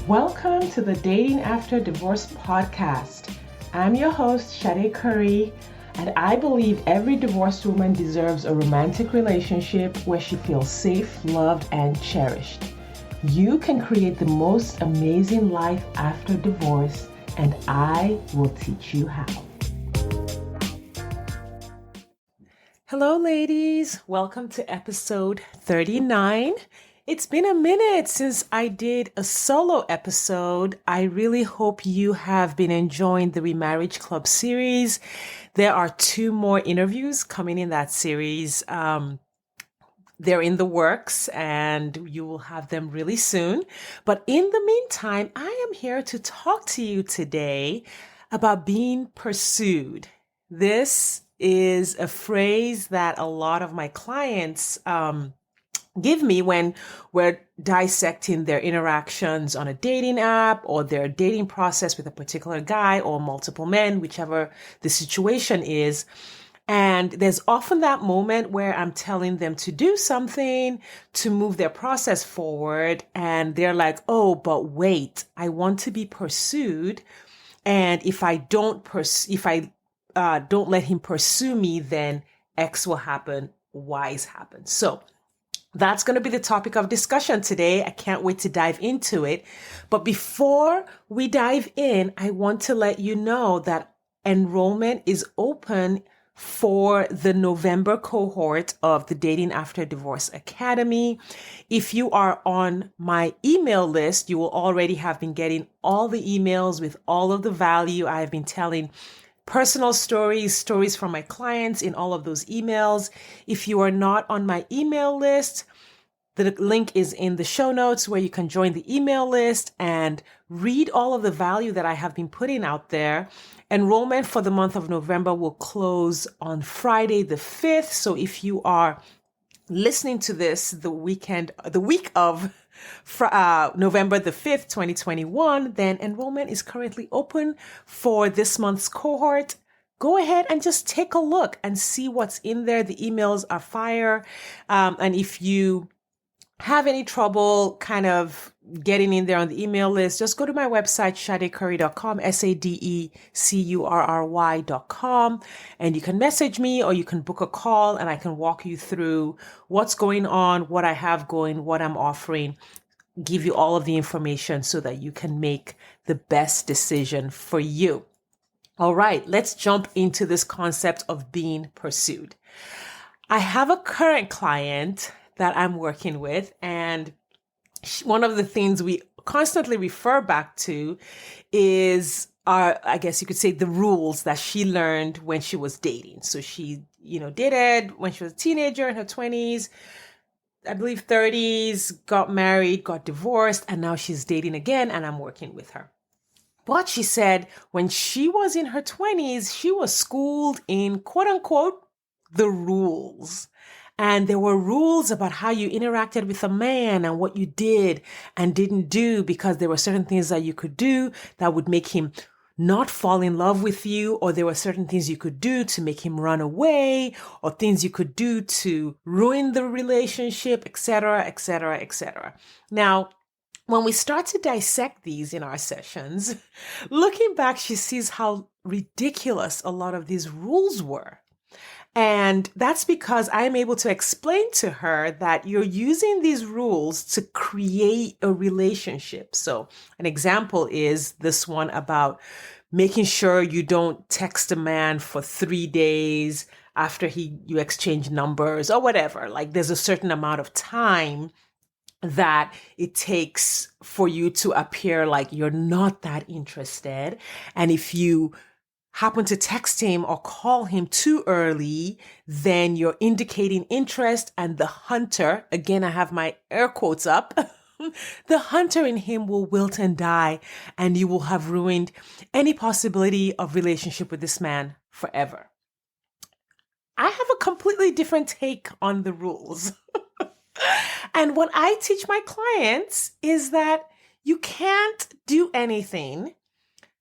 Welcome to the Dating After Divorce podcast. I'm your host, Sade Curry, and I believe every divorced woman deserves a romantic relationship where she feels safe, loved, and cherished. You can create the most amazing life after divorce, and I will teach you how. Hello, ladies. Welcome to episode 39. It's been a minute since I did a solo episode. I really hope you have been enjoying the Remarriage Club series. There are 2 more interviews coming in that series. They're in the works and you will have them really soon. But in the meantime, I am here to talk to you today about being pursued. This is a phrase that a lot of my clients give me when we're dissecting their interactions on a dating app or their dating process with a particular guy or multiple men, whichever the situation is. And there's often that moment where I'm telling them to do something to move their process forward. And they're like, oh, but wait, I want to be pursued. And if I don't don't let him pursue me, then X will happen, Y's happen. So that's going to be the topic of discussion today. I can't wait to dive into it. But before we dive in, I want to let you know that enrollment is open for the November cohort of the Dating After Divorce Academy. If you are on my email list, you will already have been getting all the emails with all of the value I have been telling. Personal stories from my clients in all of those emails. If you are not on my email list, the link is in the show notes where you can join the email list and read all of the value that I have been putting out there. Enrollment for the month of November will close on Friday the 5th. So if you are listening to this the week of November the 5th, 2021, then enrollment is currently open for this month's cohort. Go ahead and just take a look and see what's in there. The emails are fire. And if you have any trouble kind of getting in there on the email list, just go to my website, sadecurry.com, SADECurry.com, and you can message me or you can book a call and I can walk you through what's going on, what I have going, what I'm offering, give you all of the information so that you can make the best decision for you. All right, let's jump into this concept of being pursued. I have a current client that I'm working with, and one of the things we constantly refer back to is I guess you could say the rules that she learned when she was dating. So she, dated when she was a teenager in her 20s, I believe 30s, got married, got divorced, and now she's dating again, and I'm working with her. But she said when she was in her 20s, she was schooled in quote unquote the rules. And there were rules about how you interacted with a man and what you did and didn't do, because there were certain things that you could do that would make him not fall in love with you, or there were certain things you could do to make him run away, or things you could do to ruin the relationship, etc., etc., etc. Now, when we start to dissect these in our sessions, looking back, she sees how ridiculous a lot of these rules were. And that's because I'm able to explain to her that you're using these rules to create a relationship. So an example is this one about making sure you don't text a man for 3 days after you exchange numbers or whatever. Like there's a certain amount of time that it takes for you to appear like you're not that interested. And if you happen to text him or call him too early, then you're indicating interest, and the hunter, again, I have my air quotes up, the hunter in him will wilt and die, and you will have ruined any possibility of relationship with this man forever. I have a completely different take on the rules. And what I teach my clients is that you can't do anything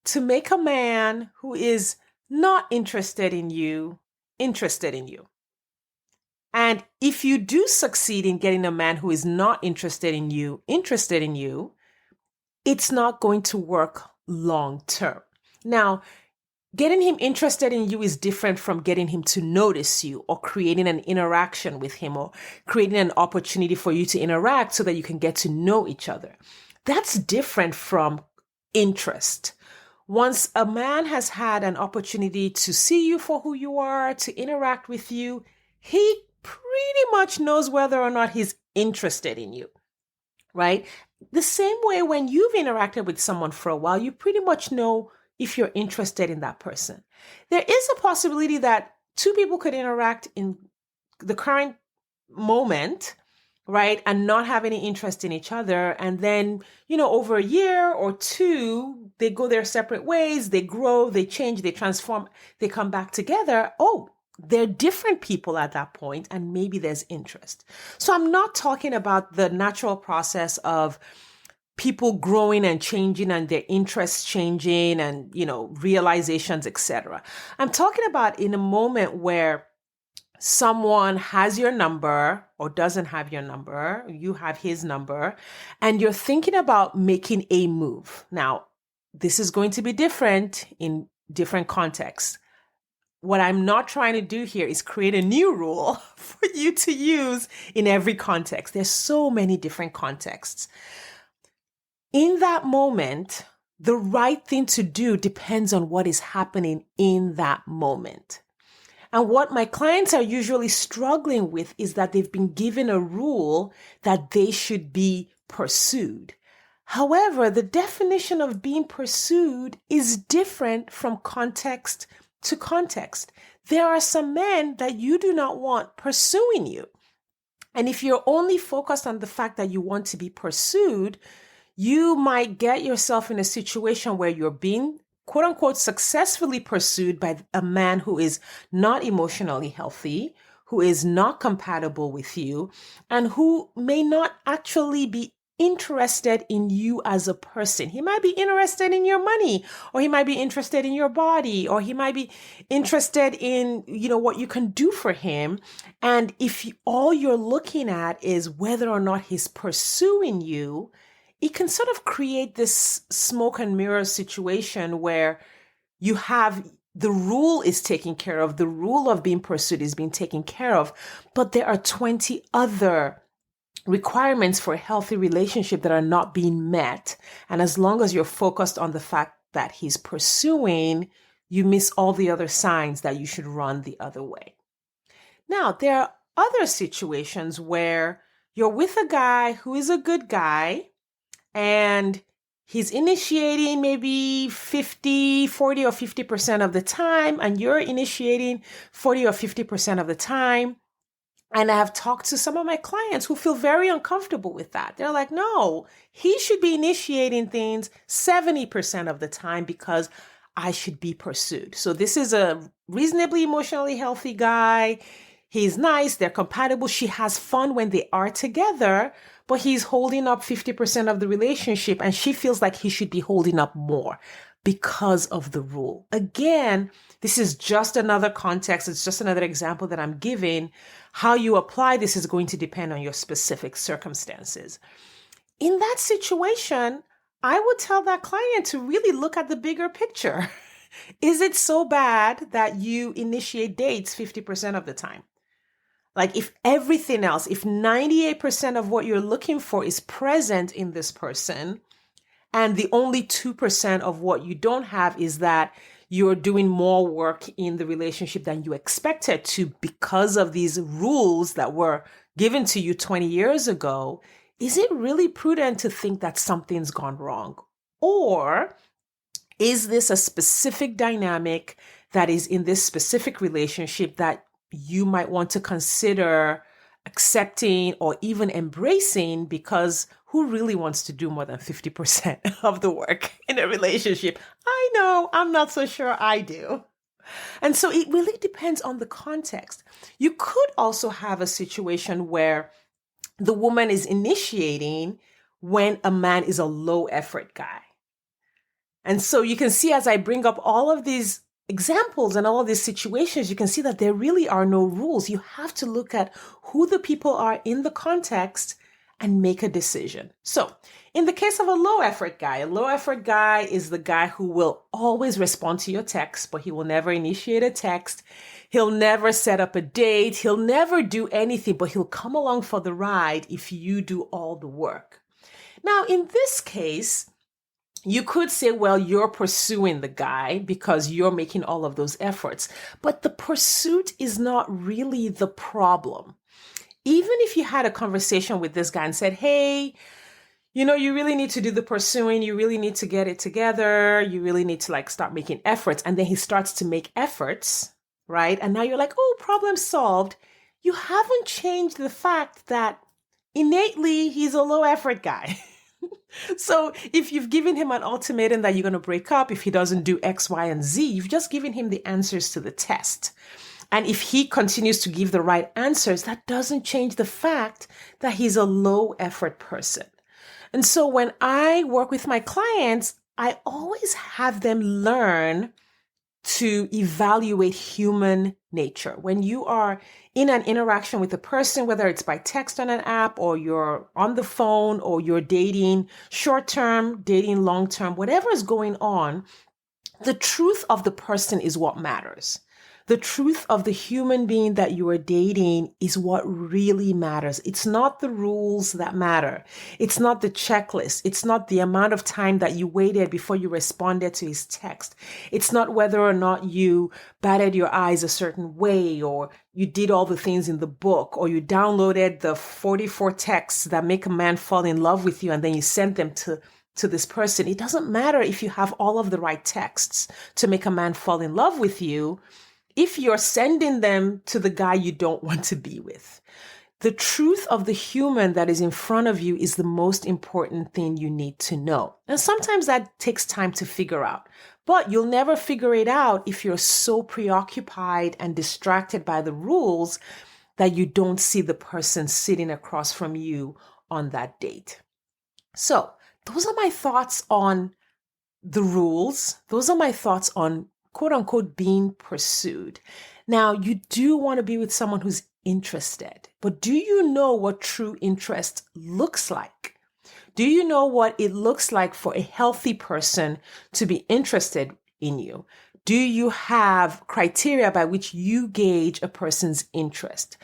to make a man who is not interested in you, interested in you. And if you do succeed in getting a man who is not interested in you, it's not going to work long term. Now, getting him interested in you is different from getting him to notice you or creating an interaction with him or creating an opportunity for you to interact so that you can get to know each other. That's different from interest. Once a man has had an opportunity to see you for who you are, to interact with you, he pretty much knows whether or not he's interested in you, right? The same way when you've interacted with someone for a while, you pretty much know if you're interested in that person. There is a possibility that two people could interact in the current moment, right, and not have any interest in each other. And then, over a year or two, they go their separate ways, they grow, they change, they transform, they come back together. Oh, they're different people at that point, and maybe there's interest. So I'm not talking about the natural process of people growing and changing and their interests changing and, realizations, etc. I'm talking about in a moment where someone has your number or doesn't have your number, you have his number, and you're thinking about making a move. Now, this is going to be different in different contexts. What I'm not trying to do here is create a new rule for you to use in every context. There's so many different contexts. In that moment, the right thing to do depends on what is happening in that moment. And what my clients are usually struggling with is that they've been given a rule that they should be pursued. However, the definition of being pursued is different from context to context. There are some men that you do not want pursuing you. And if you're only focused on the fact that you want to be pursued, you might get yourself in a situation where you're being quote unquote successfully pursued by a man who is not emotionally healthy, who is not compatible with you, and who may not actually be interested in you as a person. He might be interested in your money, or he might be interested in your body, or he might be interested in, what you can do for him. And if all you're looking at is whether or not he's pursuing you, it can sort of create this smoke and mirror situation where you have the rule is taken care of, the rule of being pursued is being taken care of, but there are 20 other requirements for a healthy relationship that are not being met. And as long as you're focused on the fact that he's pursuing, you miss all the other signs that you should run the other way. Now, there are other situations where you're with a guy who is a good guy, and he's initiating maybe 40 or 50% of the time, and you're initiating 40 or 50% of the time. And I have talked to some of my clients who feel very uncomfortable with that. They're like, no, he should be initiating things 70% of the time because I should be pursued. So this is a reasonably emotionally healthy guy. He's nice. They're compatible. She has fun when they are together, but he's holding up 50% of the relationship, and she feels like he should be holding up more because of the rule. Again, this is just another context. It's just another example that I'm giving. How you apply this is going to depend on your specific circumstances. In that situation, I would tell that client to really look at the bigger picture. Is it so bad that you initiate dates 50% of the time? Like if everything else, if 98% of what you're looking for is present in this person, and the only 2% of what you don't have is that you're doing more work in the relationship than you expected to because of these rules that were given to you 20 years ago, is it really prudent to think that something's gone wrong? Or is this a specific dynamic that is in this specific relationship that you might want to consider accepting or even embracing, because who really wants to do more than 50% of the work in a relationship? I know, I'm not so sure I do. And so it really depends on the context. You could also have a situation where the woman is initiating when a man is a low effort guy. And so you can see, as I bring up all of these examples and all of these situations, you can see that there really are no rules. You have to look at who the people are in the context and make a decision. So in the case of a low effort guy is the guy who will always respond to your text, but he will never initiate a text. He'll never set up a date. He'll never do anything, but he'll come along for the ride if you do all the work. Now, in this case, you could say, well, you're pursuing the guy because you're making all of those efforts, but the pursuit is not really the problem. Even if you had a conversation with this guy and said, hey, you really need to do the pursuing, you really need to get it together, you really need to start making efforts. And then he starts to make efforts, right? And now you're like, oh, problem solved. You haven't changed the fact that innately he's a low effort guy. So if you've given him an ultimatum that you're going to break up if he doesn't do X, Y, and Z, you've just given him the answers to the test. And if he continues to give the right answers, that doesn't change the fact that he's a low effort person. And so when I work with my clients, I always have them learn to evaluate human nature. When you are in an interaction with a person, whether it's by text on an app or you're on the phone or you're dating short-term, dating long-term, whatever is going on, the truth of the person is what matters. The truth of the human being that you are dating is what really matters. It's not the rules that matter. It's not the checklist. It's not the amount of time that you waited before you responded to his text. It's not whether or not you batted your eyes a certain way or you did all the things in the book or you downloaded the 44 texts that make a man fall in love with you and then you sent them to this person. It doesn't matter if you have all of the right texts to make a man fall in love with you if you're sending them to the guy you don't want to be with. The truth of the human that is in front of you is the most important thing you need to know. And sometimes that takes time to figure out, but you'll never figure it out if you're so preoccupied and distracted by the rules that you don't see the person sitting across from you on that date. So those are my thoughts on the rules. Those are my thoughts on quote unquote being pursued. Now, you do want to be with someone who's interested, but do you know what true interest looks like? Do you know what it looks like for a healthy person to be interested in you? Do you have criteria by which you gauge a person's interest?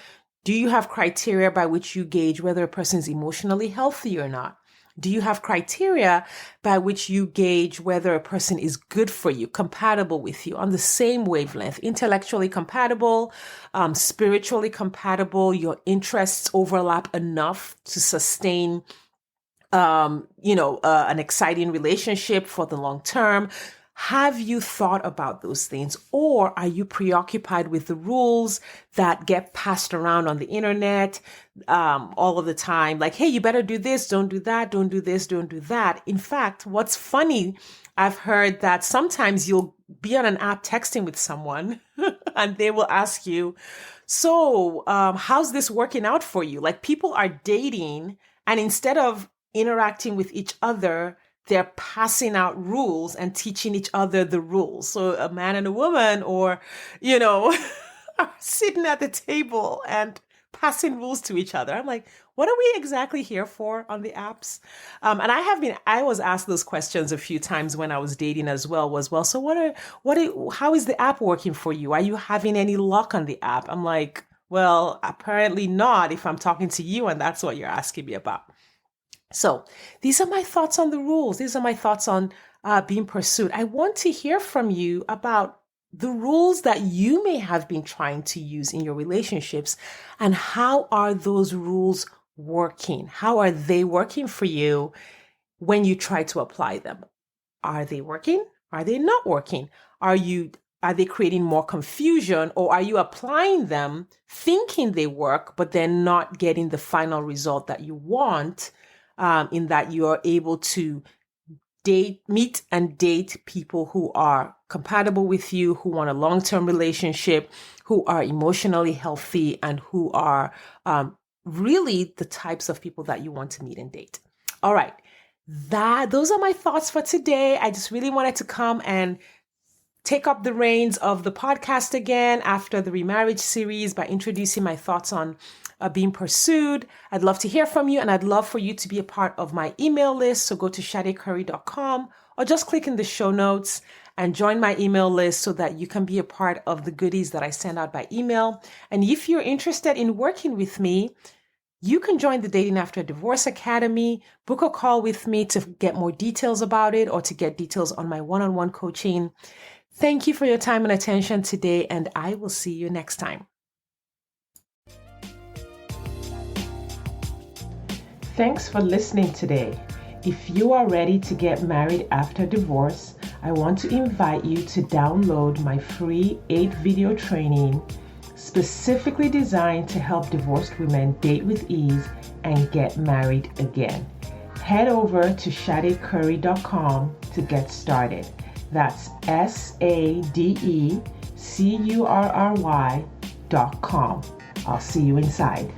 Do you have criteria by which you gauge whether a person is emotionally healthy or not? Do you have criteria by which you gauge whether a person is good for you, compatible with you, on the same wavelength, intellectually compatible, spiritually compatible, your interests overlap enough to sustain, an exciting relationship for the long term? Have you thought about those things, or are you preoccupied with the rules that get passed around on the internet all of the time? Like, hey, you better do this, don't do that, don't do this, don't do that. In fact, what's funny, I've heard that sometimes you'll be on an app texting with someone and they will ask you, so how's this working out for you? Like, people are dating and instead of interacting with each other, they're passing out rules and teaching each other the rules. So a man and a woman are sitting at the table and passing rules to each other. I'm like, what are we exactly here for on the apps? And I was asked those questions a few times when I was dating as well, so how is the app working for you? Are you having any luck on the app? I'm like, well, apparently not if I'm talking to you and that's what you're asking me about. So these are my thoughts on the rules. These are my thoughts on being pursued. I want to hear from you about the rules that you may have been trying to use in your relationships and how are those rules working? How are they working for you when you try to apply them? Are they working? Are they not working? Are they creating more confusion, or are you applying them thinking they work, but then not getting the final result that you want? In that you are able to meet and date people who are compatible with you, who want a long-term relationship, who are emotionally healthy, and who are really the types of people that you want to meet and date. All right. Those are my thoughts for today. I just really wanted to come and take up the reins of the podcast again after the remarriage series by introducing my thoughts on being pursued. I'd love to hear from you, and I'd love for you to be a part of my email list. So go to sadecurry.com or just click in the show notes and join my email list so that you can be a part of the goodies that I send out by email. And if you're interested in working with me, you can join the Dating After Divorce Academy, book a call with me to get more details about it or to get details on my one-on-one coaching. Thank you for your time and attention today, and I will see you next time. Thanks for listening today. If you are ready to get married after divorce, I want to invite you to download my free 8-video training specifically designed to help divorced women date with ease and get married again. Head over to sadecurry.com to get started. That's SADECURRY.com. I'll see you inside.